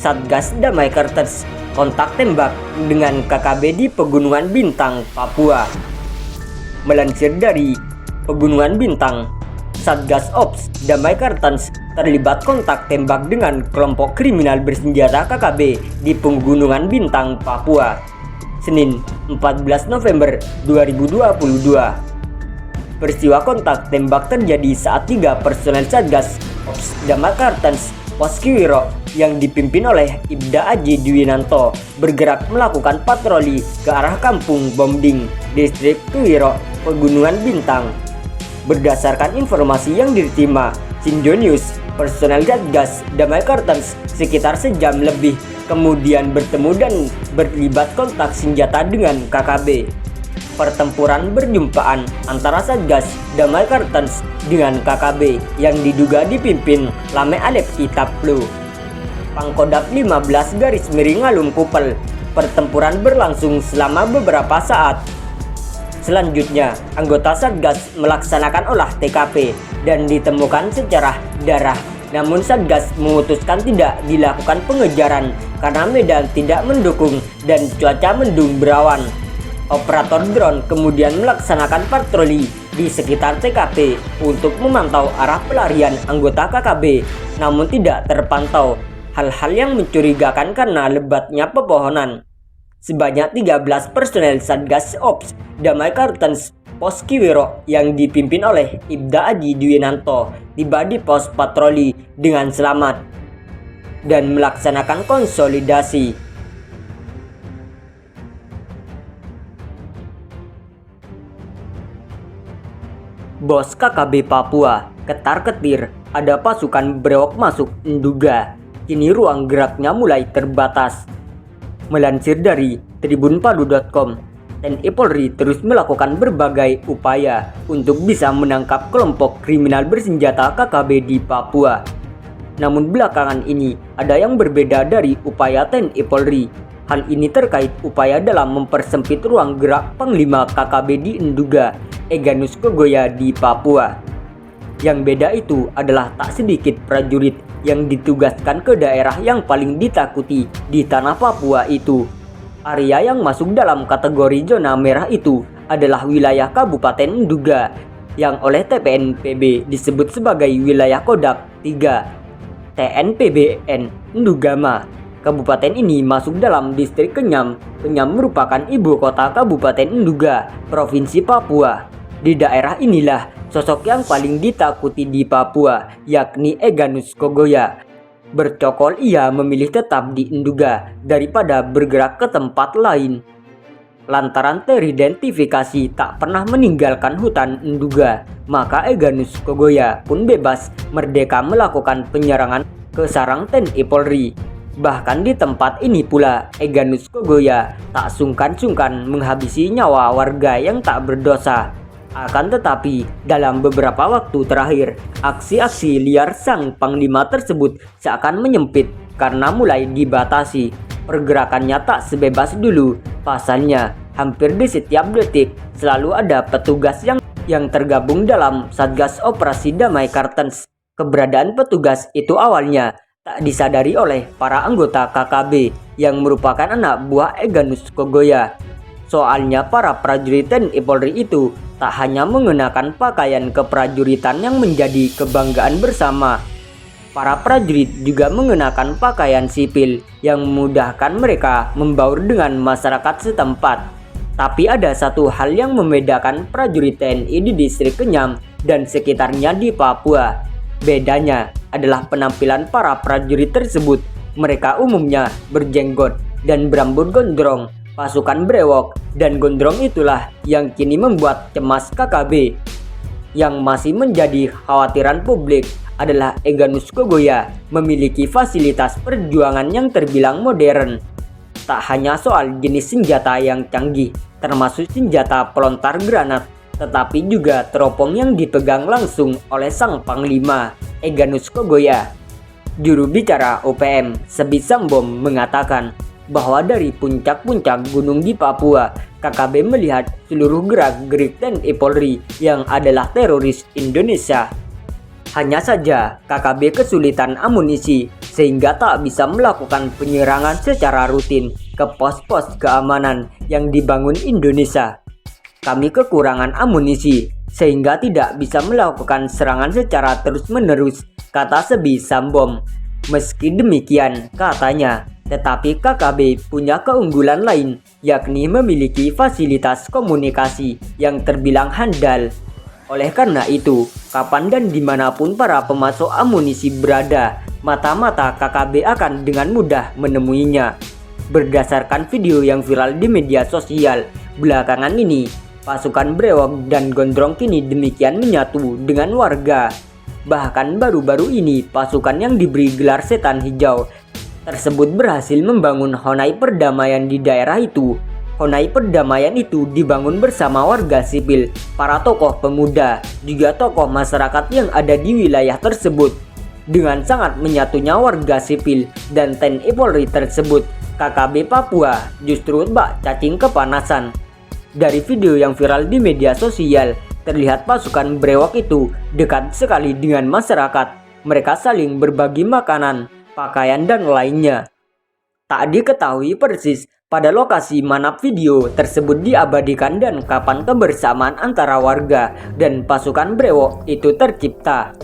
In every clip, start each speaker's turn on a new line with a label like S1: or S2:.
S1: Satgas Damai Kartens kontak tembak dengan KKB di Pegunungan Bintang, Papua. Melansir dari Pegunungan Bintang, Satgas Ops Damai Kartens terlibat kontak tembak dengan kelompok kriminal bersenjata KKB di Pegunungan Bintang, Papua, Senin 14 November 2022. Peristiwa kontak tembak terjadi saat 3 personel Satgas Ops Damai Kartens Poskiwiro yang dipimpin oleh Ibda Aji Dwinanto bergerak melakukan patroli ke arah Kampung Bomding, Distrik Kiwiro, Pegunungan Bintang. Berdasarkan informasi yang diterima Sinjo News, personel Satgas Damai Kartens sekitar sejam lebih kemudian bertemu dan berlibat kontak senjata dengan KKB. Pertempuran berjumpaan antara Satgas Damai Kartens dengan KKB yang diduga dipimpin Lame Alep Kitaplu, Pangkodap 15 garis miring Ngalum Kupel. Pertempuran berlangsung selama beberapa saat. Selanjutnya, anggota Satgas melaksanakan olah TKP dan ditemukan secercah darah. Namun Satgas memutuskan tidak dilakukan pengejaran karena medan tidak mendukung dan cuaca mendung berawan. Operator drone kemudian melaksanakan patroli di sekitar TKP untuk memantau arah pelarian anggota KKB, namun tidak terpantau hal-hal yang mencurigakan karena lebatnya pepohonan. Sebanyak 13 personel Satgas Ops Damai Kartens Poskiwiro yang dipimpin oleh Ibda Aji Dwinanto tiba di pos patroli dengan selamat dan melaksanakan konsolidasi. Bos KKB Papua ketar-ketir, ada pasukan brewok masuk Nduga. Kini ruang geraknya mulai terbatas. Melansir dari tribunpalu.com, TNI Polri terus melakukan berbagai upaya untuk bisa menangkap kelompok kriminal bersenjata KKB di Papua. Namun belakangan ini ada yang berbeda dari upaya TNI Polri. Hal ini terkait upaya dalam mempersempit ruang gerak Panglima KKB di Nduga, Egyanus Kogoya di Papua. Yang beda itu adalah tak sedikit prajurit yang ditugaskan ke daerah yang paling ditakuti di tanah Papua itu. Area yang masuk dalam kategori zona merah itu adalah wilayah Kabupaten Nduga yang oleh TPNPB disebut sebagai wilayah Kodak 3 TNPBN Ndugama. Kabupaten ini masuk dalam distrik Kenyam. Kenyam merupakan ibu kota Kabupaten Nduga, Provinsi Papua. Di daerah inilah sosok yang paling ditakuti di Papua, yakni Egyanus Kogoya. Bercokol ia memilih tetap di Nduga daripada bergerak ke tempat lain. Lantaran teridentifikasi tak pernah meninggalkan hutan Nduga, maka Egyanus Kogoya pun bebas merdeka melakukan penyerangan ke sarang TNI Polri. Bahkan di tempat ini pula Egyanus Kogoya tak sungkan-sungkan menghabisi nyawa warga yang tak berdosa. Akan tetapi dalam beberapa waktu terakhir, aksi-aksi liar sang panglima tersebut seakan menyempit karena mulai dibatasi. Pergerakannya tak sebebas dulu. Pasalnya, hampir di setiap detik selalu ada petugas yang tergabung dalam Satgas Operasi Damai Kartens. Keberadaan petugas itu awalnya tak disadari oleh para anggota KKB yang merupakan anak buah Egyanus Kogoya. Soalnya para prajurit TNI Polri itu tak hanya mengenakan pakaian keprajuritan yang menjadi kebanggaan bersama. Para prajurit juga mengenakan pakaian sipil yang memudahkan mereka membaur dengan masyarakat setempat. Tapi ada satu hal yang membedakan prajurit TNI di distrik Kenyam dan sekitarnya di Papua. Bedanya adalah penampilan para prajurit tersebut. Mereka umumnya berjenggot dan berambut gondrong. Pasukan brewok dan gondrong itulah yang kini membuat cemas KKB. Yang masih menjadi khawatiran publik adalah Egyanus Kogoya memiliki fasilitas perjuangan yang terbilang modern. Tak hanya soal jenis senjata yang canggih, termasuk senjata pelontar granat, tetapi juga teropong yang dipegang langsung oleh sang panglima, Egyanus Kogoya. Juru bicara OPM, Sebit Sambom, mengatakan bahwa dari puncak-puncak gunung di Papua, KKB melihat seluruh gerak-gerik TNI Polri yang adalah teroris Indonesia. Hanya saja KKB kesulitan amunisi sehingga tak bisa melakukan penyerangan secara rutin ke pos-pos keamanan yang dibangun Indonesia. Kami kekurangan amunisi sehingga tidak bisa melakukan serangan secara terus-menerus, kata Sebi Sambom. Meski demikian, katanya, tetapi KKB punya keunggulan lain, yakni memiliki fasilitas komunikasi yang terbilang handal. Oleh karena itu, kapan dan dimanapun para pemasok amunisi berada, mata-mata KKB akan dengan mudah menemuinya. Berdasarkan video yang viral di media sosial, belakangan ini, pasukan brewok dan gondrong kini demikian menyatu dengan warga. Bahkan baru-baru ini, pasukan yang diberi gelar setan hijau tersebut berhasil membangun Honai perdamaian di daerah itu. Honai perdamaian itu dibangun bersama warga sipil, para tokoh pemuda, juga tokoh masyarakat yang ada di wilayah tersebut. Dengan sangat menyatunya warga sipil dan TNI Polri tersebut, KKB Papua justru bak cacing kepanasan. Dari video yang viral di media sosial, terlihat pasukan brewok itu dekat sekali dengan masyarakat. Mereka saling berbagi makanan, pakaian, dan lainnya. Tak diketahui persis pada lokasi mana video tersebut diabadikan dan kapan kebersamaan antara warga dan pasukan brewok itu tercipta.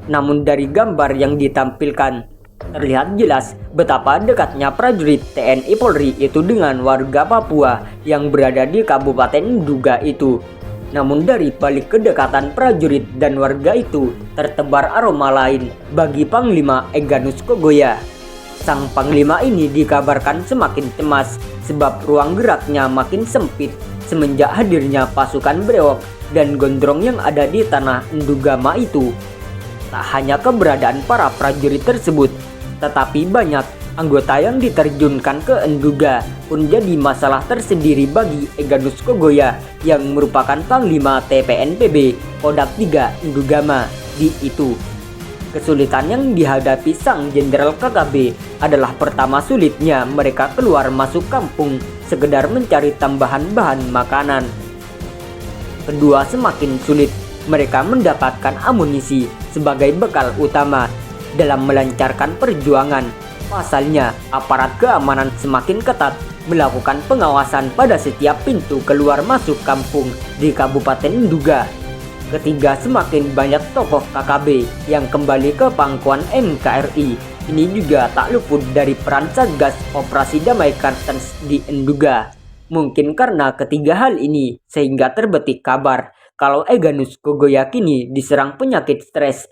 S1: Namun dari gambar yang ditampilkan, terlihat jelas betapa dekatnya prajurit TNI Polri itu dengan warga Papua yang berada di Kabupaten Nduga itu. Namun dari balik kedekatan prajurit dan warga itu, tertebar aroma lain bagi Panglima Egyanus Kogoya. Sang Panglima ini dikabarkan semakin cemas sebab ruang geraknya makin sempit semenjak hadirnya pasukan brewok dan gondrong yang ada di tanah Ndugama itu. Tak hanya keberadaan para prajurit tersebut, tetapi banyak anggota yang diterjunkan ke Nduga pun jadi masalah tersendiri bagi Egyanus Kogoya yang merupakan Panglima TPNPB Kodam 3 Ndugama di itu. Kesulitan yang dihadapi sang Jenderal KKB adalah pertama sulitnya mereka keluar masuk kampung sekedar mencari tambahan bahan makanan. Kedua, semakin sulit mereka mendapatkan amunisi sebagai bekal utama dalam melancarkan perjuangan. Pasalnya, aparat keamanan semakin ketat melakukan pengawasan pada setiap pintu keluar masuk kampung di Kabupaten Nduga. Ketiga, semakin banyak tokoh KKB yang kembali ke pangkuan NKRI. Ini juga tak luput dari peran Satgas Operasi Damai Kartens di Nduga. Mungkin karena ketiga hal ini sehingga terbetik kabar kalau Egyanus Kogoya kini diserang penyakit stres.